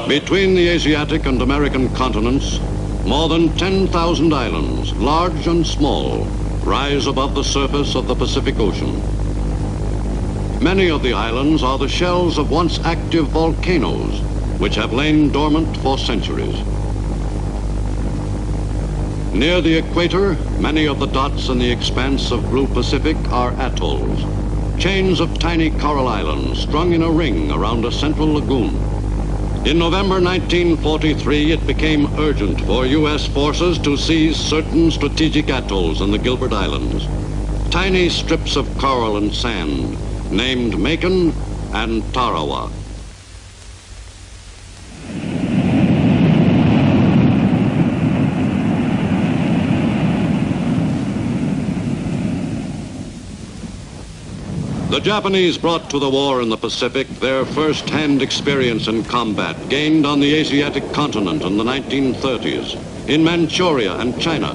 Between the Asiatic and American continents, more than 10,000 islands, large and small, rise above the surface of the Pacific Ocean. Many of the islands are the shells of once active volcanoes, which have lain dormant for centuries. Near the equator, many of the dots in the expanse of blue Pacific are atolls, chains of tiny coral islands strung in a ring around a central lagoon. In November 1943, it became urgent for U.S. forces to seize certain strategic atolls in the Gilbert Islands, tiny strips of coral and sand named Makin and Tarawa. The Japanese brought to the war in the Pacific their first-hand experience in combat gained on the Asiatic continent in the 1930s, in Manchuria and China.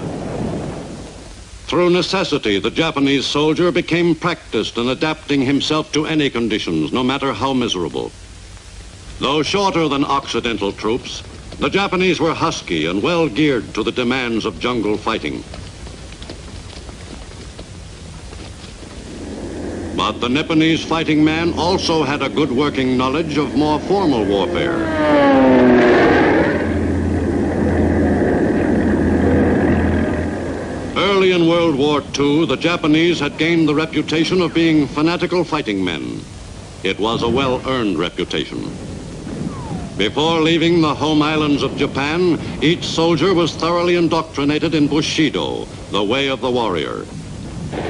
Through necessity, the Japanese soldier became practiced in adapting himself to any conditions, no matter how miserable. Though shorter than Occidental troops, the Japanese were husky and well geared to the demands of jungle fighting. But the Nipponese fighting man also had a good working knowledge of more formal warfare. Early in World War II, the Japanese had gained the reputation of being fanatical fighting men. It was a well-earned reputation. Before leaving the home islands of Japan, each soldier was thoroughly indoctrinated in Bushido, the way of the warrior.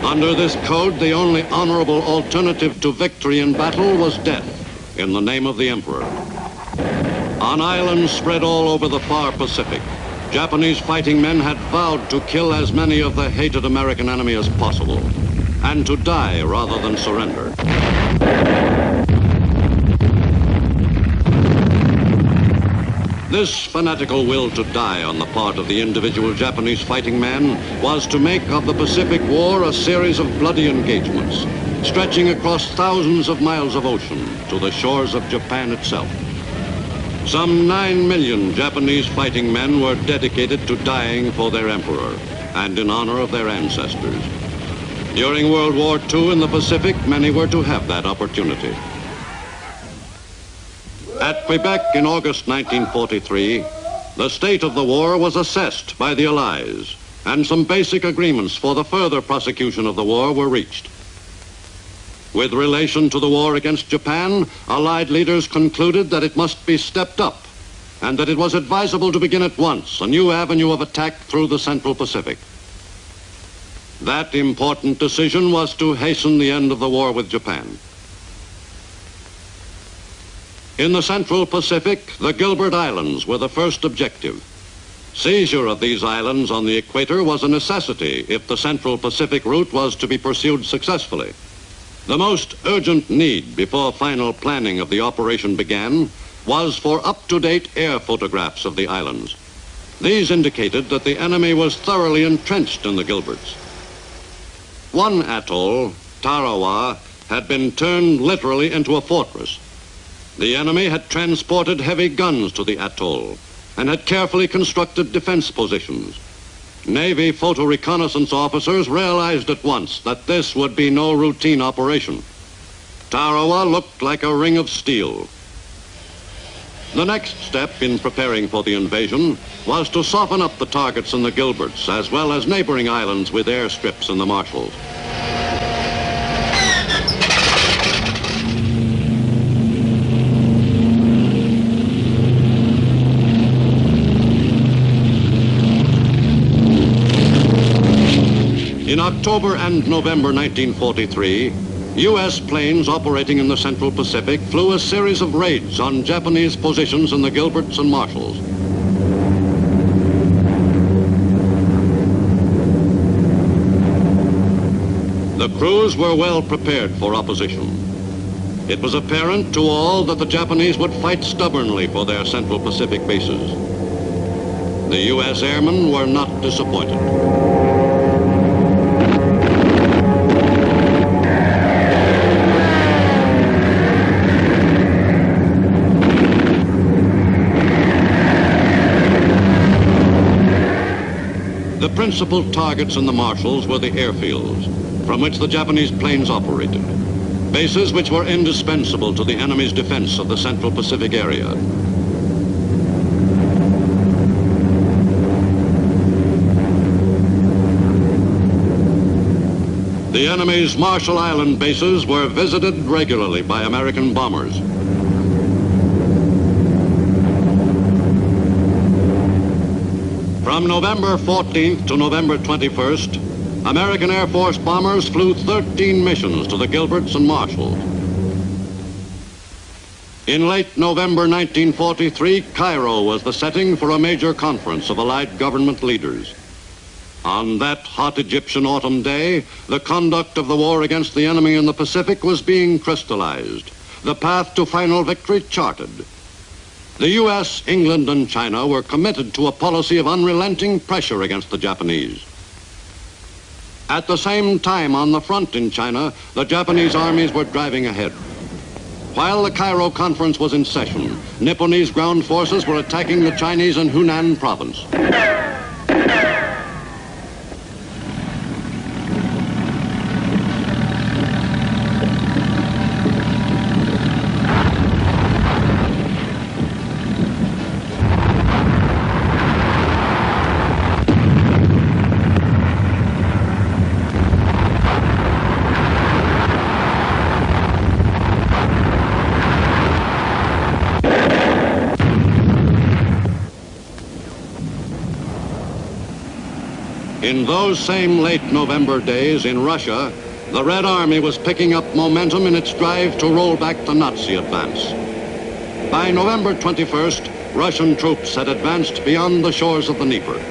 Under this code, the only honorable alternative to victory in battle was death, in the name of the emperor. On islands spread all over the far Pacific, Japanese fighting men had vowed to kill as many of the hated American enemy as possible, and to die rather than surrender. This fanatical will to die on the part of the individual Japanese fighting man was to make of the Pacific War a series of bloody engagements, stretching across thousands of miles of ocean to the shores of Japan itself. Some 9 million Japanese fighting men were dedicated to dying for their emperor and in honor of their ancestors. During World War II in the Pacific, many were to have that opportunity. At Quebec in August 1943, the state of the war was assessed by the Allies, and some basic agreements for the further prosecution of the war were reached. With relation to the war against Japan, Allied leaders concluded that it must be stepped up, and that it was advisable to begin at once a new avenue of attack through the Central Pacific. That important decision was to hasten the end of the war with Japan. In the Central Pacific, the Gilbert Islands were the first objective. Seizure of these islands on the equator was a necessity if the Central Pacific route was to be pursued successfully. The most urgent need before final planning of the operation began was for up-to-date air photographs of the islands. These indicated that the enemy was thoroughly entrenched in the Gilberts. One atoll, Tarawa, had been turned literally into a fortress. The enemy had transported heavy guns to the atoll and had carefully constructed defense positions. Navy photo reconnaissance officers realized at once that this would be no routine operation. Tarawa looked like a ring of steel. The next step in preparing for the invasion was to soften up the targets in the Gilberts as well as neighboring islands with airstrips in the Marshalls. In October and November 1943, U.S. planes operating in the Central Pacific flew a series of raids on Japanese positions in the Gilberts and Marshalls. The crews were well prepared for opposition. It was apparent to all that the Japanese would fight stubbornly for their Central Pacific bases. The U.S. airmen were not disappointed. principal targets in the Marshalls were the airfields, from which the Japanese planes operated, bases which were indispensable to the enemy's defense of the Central Pacific area. The enemy's Marshall Island bases were visited regularly by American bombers. From November 14th to November 21st, American Air Force bombers flew 13 missions to the Gilberts and Marshalls. In late November 1943, Cairo was the setting for a major conference of Allied government leaders. On that hot Egyptian autumn day, the conduct of the war against the enemy in the Pacific was being crystallized, the path to final victory charted. The U.S., England, and China were committed to a policy of unrelenting pressure against the Japanese. At the same time, on the front in China, the Japanese armies were driving ahead. While the Cairo conference was in session, Nipponese ground forces were attacking the Chinese in Hunan province. In those same late November days in Russia, the Red Army was picking up momentum in its drive to roll back the Nazi advance. By November 21st, Russian troops had advanced beyond the shores of the Dnieper.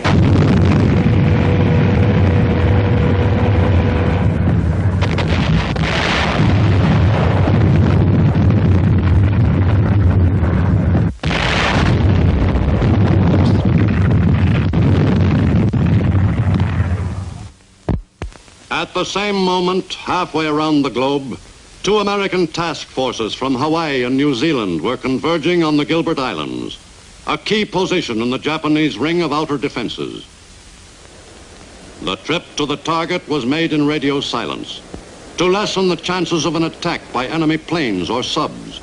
At the same moment, halfway around the globe, two American task forces from Hawaii and New Zealand were converging on the Gilbert Islands, a key position in the Japanese ring of outer defenses. The trip to the target was made in radio silence to lessen the chances of an attack by enemy planes or subs.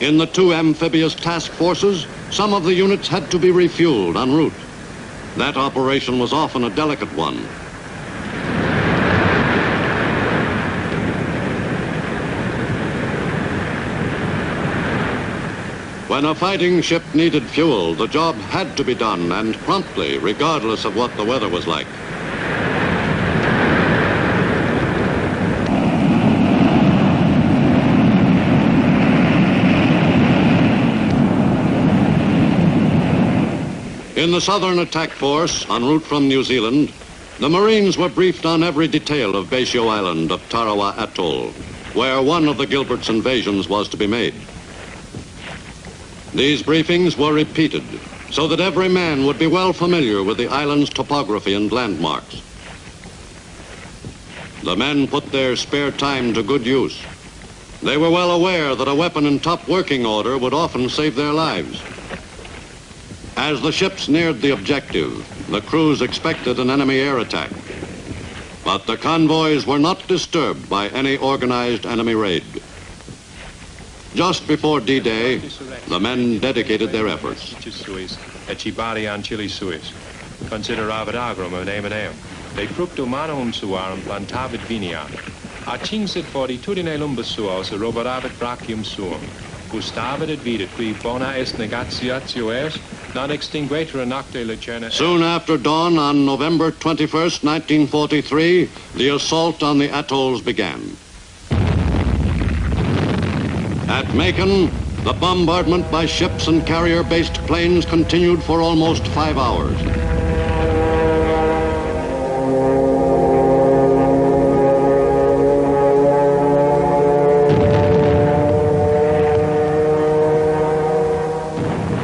In the two amphibious task forces, some of the units had to be refueled en route. That operation was often a delicate one. When a fighting ship needed fuel, the job had to be done, and promptly, regardless of what the weather was like. In the Southern Attack Force, en route from New Zealand, the Marines were briefed on every detail of Basio Island of Tarawa Atoll, where one of the Gilbert's invasions was to be made. These briefings were repeated so that every man would be well familiar with the island's topography and landmarks. The men put their spare time to good use. They were well aware that a weapon in top working order would often save their lives. As the ships neared the objective, the crews expected an enemy air attack. But the convoys were not disturbed by any organized enemy raid. Just before D-Day, the men dedicated their efforts. Soon after dawn on November 21st, 1943, the assault on the atolls began. At Makin, the bombardment by ships and carrier-based planes continued for almost 5 hours.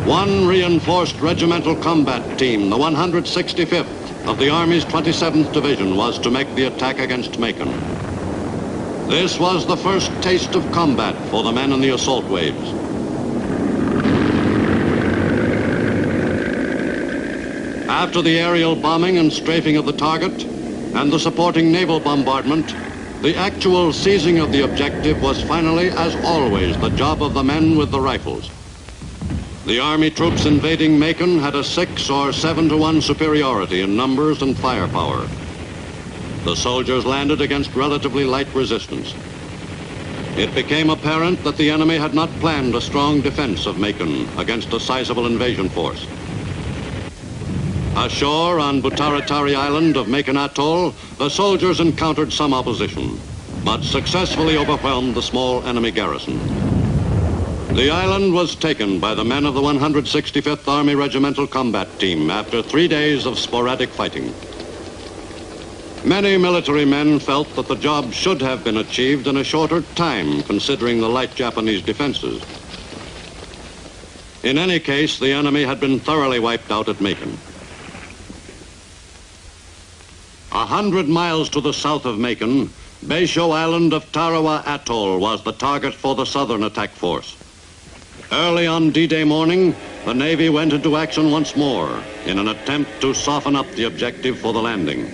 One reinforced regimental combat team, the 165th of the Army's 27th Division, was to make the attack against Makin. This was the first taste of combat for the men in the assault waves. After the aerial bombing and strafing of the target and the supporting naval bombardment, the actual seizing of the objective was finally, as always, the job of the men with the rifles. The Army troops invading Makin had a 6 or 7-to-1 superiority in numbers and firepower. The soldiers landed against relatively light resistance. It became apparent that the enemy had not planned a strong defense of Makin against a sizable invasion force. Ashore on Butaratari Island of Makin Atoll, the soldiers encountered some opposition, but successfully overwhelmed the small enemy garrison. The island was taken by the men of the 165th Army Regimental Combat Team after 3 days of sporadic fighting. Many military men felt that the job should have been achieved in a shorter time, considering the light Japanese defenses. In any case, the enemy had been thoroughly wiped out at Makin. 100 miles to the south of Makin, Beisho Island of Tarawa Atoll was the target for the southern attack force. Early on D-Day morning, the Navy went into action once more in an attempt to soften up the objective for the landing.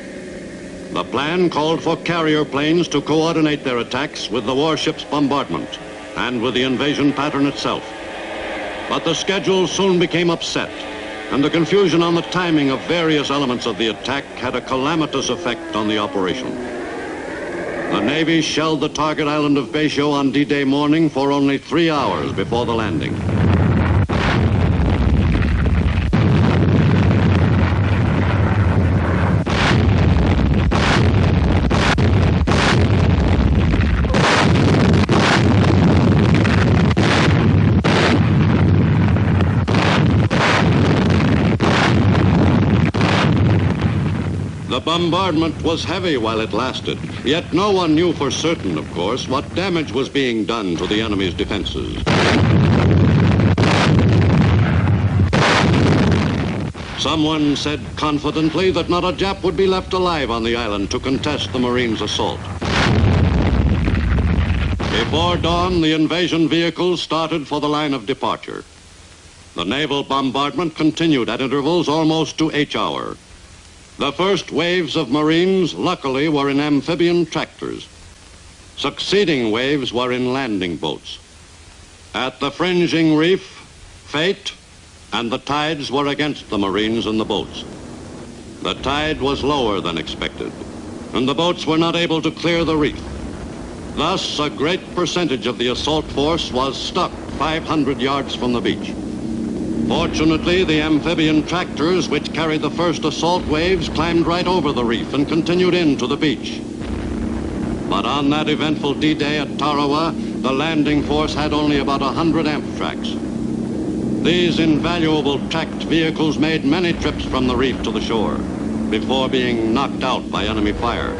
The plan called for carrier planes to coordinate their attacks with the warship's bombardment and with the invasion pattern itself. But the schedule soon became upset, and the confusion on the timing of various elements of the attack had a calamitous effect on the operation. The Navy shelled the target island of Beisho on D-Day morning for only 3 hours before the landing. The bombardment was heavy while it lasted, yet no one knew for certain, of course, what damage was being done to the enemy's defenses. Someone said confidently that not a Jap would be left alive on the island to contest the Marines' assault. Before dawn, the invasion vehicles started for the line of departure. The naval bombardment continued at intervals almost to each hour. The first waves of Marines, luckily, were in amphibian tractors. Succeeding waves were in landing boats. At the fringing reef, fate and the tides were against the Marines and the boats. The tide was lower than expected, and the boats were not able to clear the reef. Thus, a great percentage of the assault force was stuck 500 yards from the beach. Fortunately, the amphibian tractors, which carried the first assault waves, climbed right over the reef and continued into the beach. But on that eventful D-Day at Tarawa, the landing force had only about 100 amp tracks. These invaluable tracked vehicles made many trips from the reef to the shore before being knocked out by enemy fire.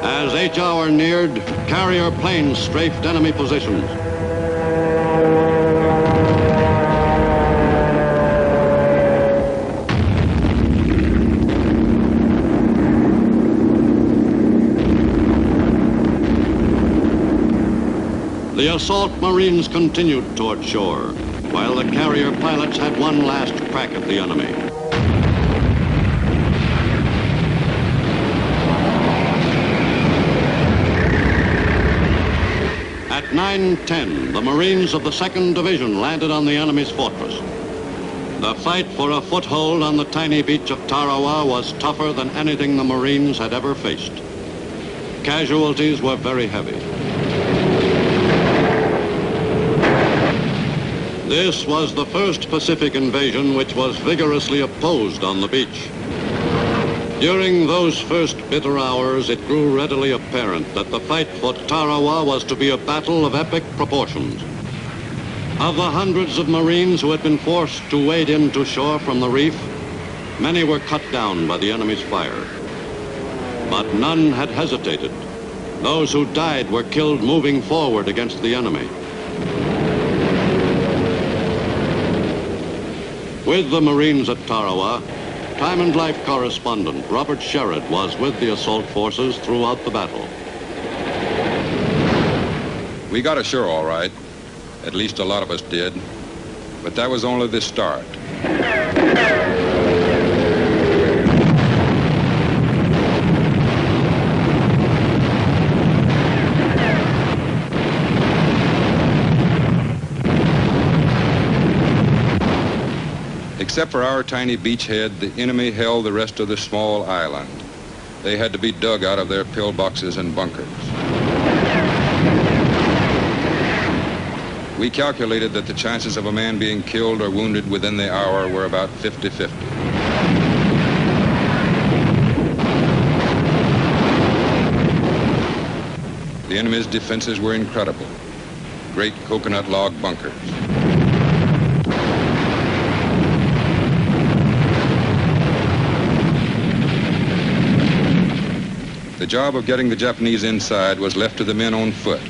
As each hour neared, carrier planes strafed enemy positions. The assault Marines continued toward shore, while the carrier pilots had one last crack at the enemy. At 9:10, the Marines of the 2nd Division landed on the enemy's fortress. The fight for a foothold on the tiny beach of Tarawa was tougher than anything the Marines had ever faced. Casualties were very heavy. This was the first Pacific invasion which was vigorously opposed on the beach. During those first bitter hours, it grew readily apparent that the fight for Tarawa was to be a battle of epic proportions. Of the hundreds of Marines who had been forced to wade in to shore from the reef, many were cut down by the enemy's fire. But none had hesitated. Those who died were killed moving forward against the enemy. With the Marines at Tarawa, Time and Life correspondent Robert Sherrod was with the assault forces throughout the battle. We got ashore all right. At least a lot of us did. But that was only the start. Except for our tiny beachhead, the enemy held the rest of the small island. They had to be dug out of their pillboxes and bunkers. We calculated that the chances of a man being killed or wounded within the hour were about 50-50. The enemy's defenses were incredible. Great coconut log bunkers. The job of getting the Japanese inside was left to the men on foot,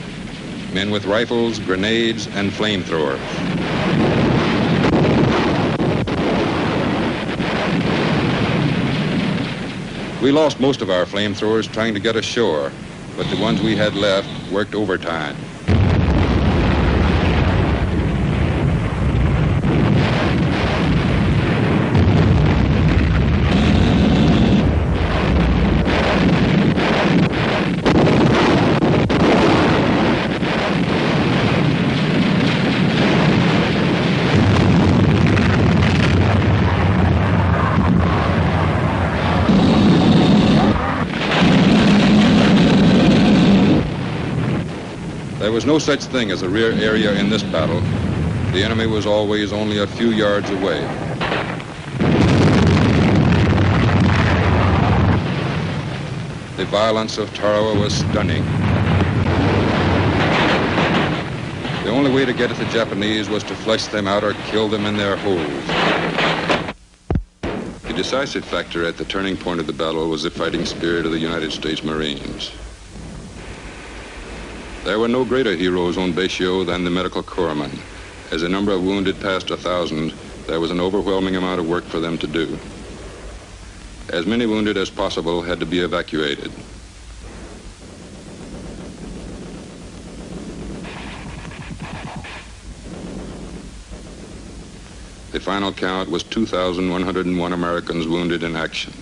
men with rifles, grenades, and flamethrowers. We lost most of our flamethrowers trying to get ashore, but the ones we had left worked overtime. There was no such thing as a rear area in this battle. The enemy was always only a few yards away. The violence of Tarawa was stunning. The only way to get at the Japanese was to flush them out or kill them in their holes. The decisive factor at the turning point of the battle was the fighting spirit of the United States Marines. There were no greater heroes on Baisio than the medical corpsmen. As the number of wounded passed 1,000, there was an overwhelming amount of work for them to do. As many wounded as possible had to be evacuated. The final count was 2,101 Americans wounded in action.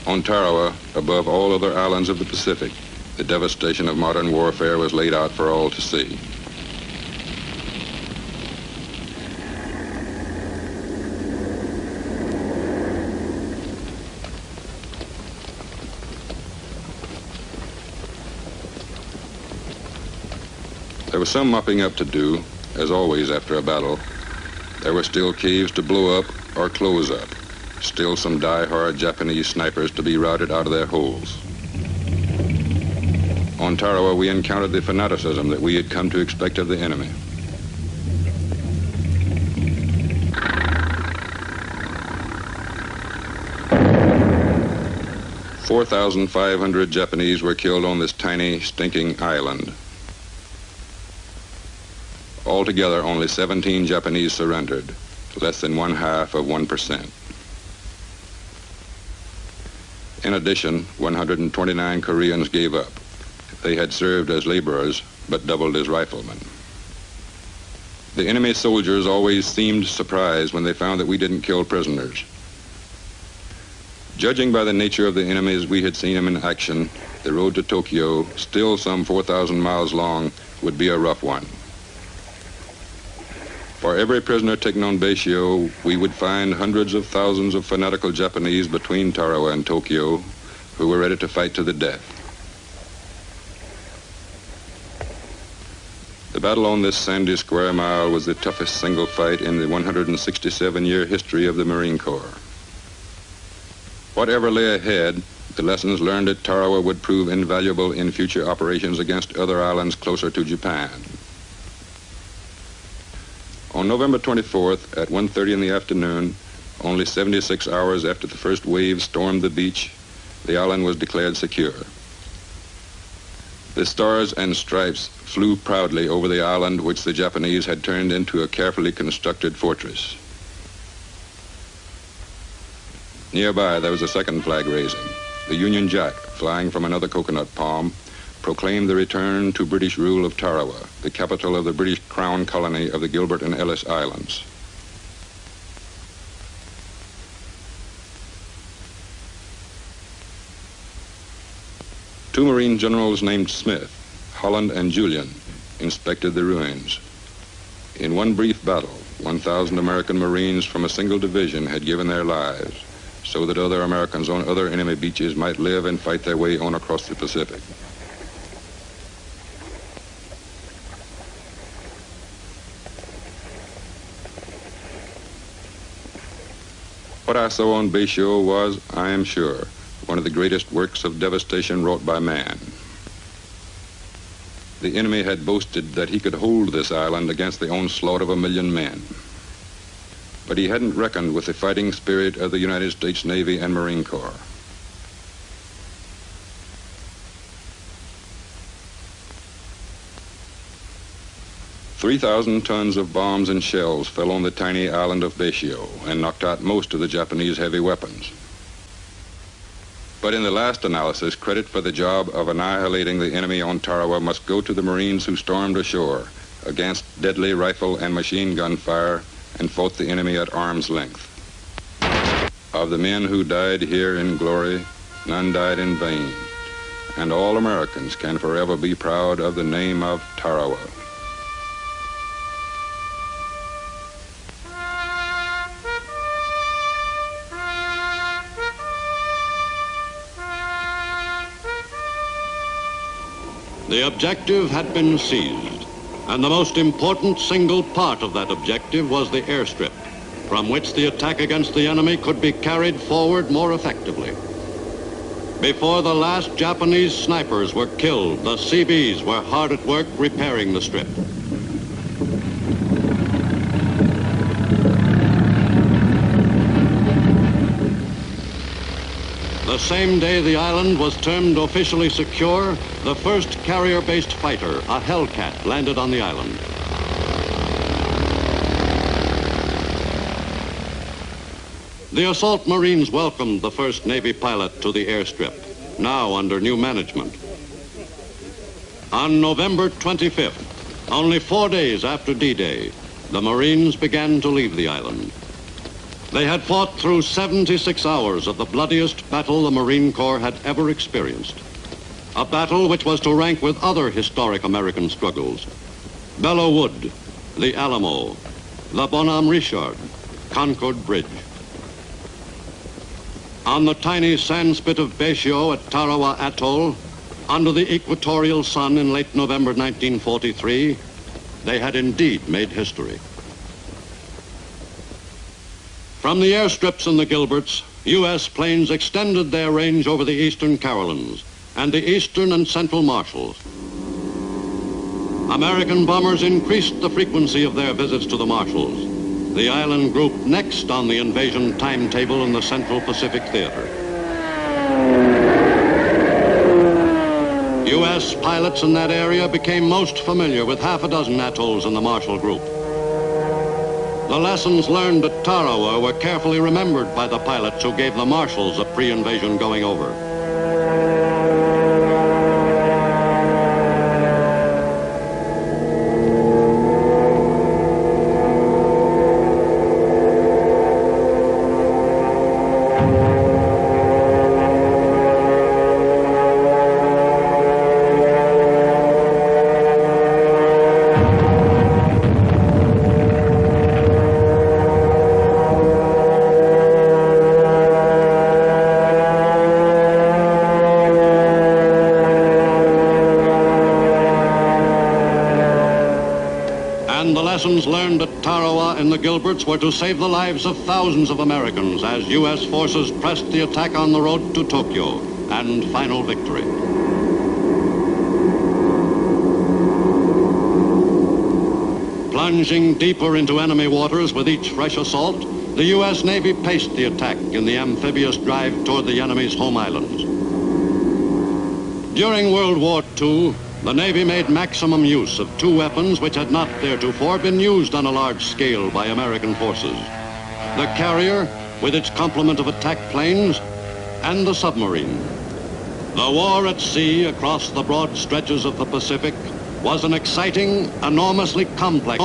On Tarawa, above all other islands of the Pacific, the devastation of modern warfare was laid out for all to see. There was some mopping up to do, as always after a battle. There were still caves to blow up or close up. Still some die-hard Japanese snipers to be routed out of their holes. On Tarawa, we encountered the fanaticism that we had come to expect of the enemy. "4,500 Japanese were killed on this tiny, stinking island. Altogether, only 17 Japanese surrendered, less than 1/2%. In addition, 129 Koreans gave up. They had served as laborers, but doubled as riflemen. The enemy soldiers always seemed surprised when they found that we didn't kill prisoners. Judging by the nature of the enemies we had seen them in action, the road to Tokyo, still some 4,000 miles long, would be a rough one. For every prisoner taken on Baisio, we would find hundreds of thousands of fanatical Japanese between Tarawa and Tokyo who were ready to fight to the death. The battle on this sandy square mile was the toughest single fight in the 167-year history of the Marine Corps. Whatever lay ahead, the lessons learned at Tarawa would prove invaluable in future operations against other islands closer to Japan. On November 24th, at 1:30 in the afternoon, only 76 hours after the first wave stormed the beach, the island was declared secure. The stars and stripes flew proudly over the island, which the Japanese had turned into a carefully constructed fortress. Nearby, there was a second flag raising. The Union Jack, flying from another coconut palm, proclaimed the return to British rule of Tarawa, the capital of the British Crown colony of the Gilbert and Ellice Islands. Two Marine generals named Smith, Holland and Julian inspected the ruins. In one brief battle, 1,000 American Marines from a single division had given their lives so that other Americans on other enemy beaches might live and fight their way on across the Pacific. What I saw on Bayshore was, I am sure, one of the greatest works of devastation wrought by man. The enemy had boasted that he could hold this island against the onslaught of 1,000,000 men. But he hadn't reckoned with the fighting spirit of the United States Navy and Marine Corps. "3,000 tons of bombs and shells fell on the tiny island of Bayshore and knocked out most of the Japanese heavy weapons. But in the last analysis, credit for the job of annihilating the enemy on Tarawa must go to the Marines who stormed ashore against deadly rifle and machine gun fire and fought the enemy at arm's length. Of the men who died here in glory, none died in vain, and all Americans can forever be proud of the name of Tarawa." The objective had been seized, and the most important single part of that objective was the airstrip, from which the attack against the enemy could be carried forward more effectively. Before the last Japanese snipers were killed, the CBs were hard at work repairing the strip. The same day the island was termed officially secure, the first carrier-based fighter, a Hellcat, landed on the island. The assault Marines welcomed the first Navy pilot to the airstrip, now under new management. On November 25th, only 4 days after D-Day, the Marines began to leave the island. They had fought through 76 hours of the bloodiest battle the Marine Corps had ever experienced. A battle which was to rank with other historic American struggles: Belleau Wood, the Alamo, the Bonhomme Richard, Concord Bridge. On the tiny sand spit of Bayshore at Tarawa Atoll, under the equatorial sun in late November 1943, they had indeed made history. From the airstrips in the Gilberts, U.S. planes extended their range over the Eastern Carolines and the Eastern and Central Marshalls. American bombers increased the frequency of their visits to the Marshalls, the island group next on the invasion timetable in the Central Pacific Theater. U.S. pilots in that area became most familiar with half a dozen atolls in the Marshall Group. The lessons learned at Tarawa were carefully remembered by the pilots who gave the Marshalls a pre-invasion going over. Lessons learned at Tarawa and the Gilberts were to save the lives of thousands of Americans as U.S. forces pressed the attack on the road to Tokyo and final victory. Plunging deeper into enemy waters with each fresh assault, the U.S. Navy paced the attack in the amphibious drive toward the enemy's home islands. During World War II, the Navy made maximum use of two weapons which had not theretofore been used on a large scale by American forces: the carrier, with its complement of attack planes, and the submarine. The war at sea across the broad stretches of the Pacific was an exciting, enormously complex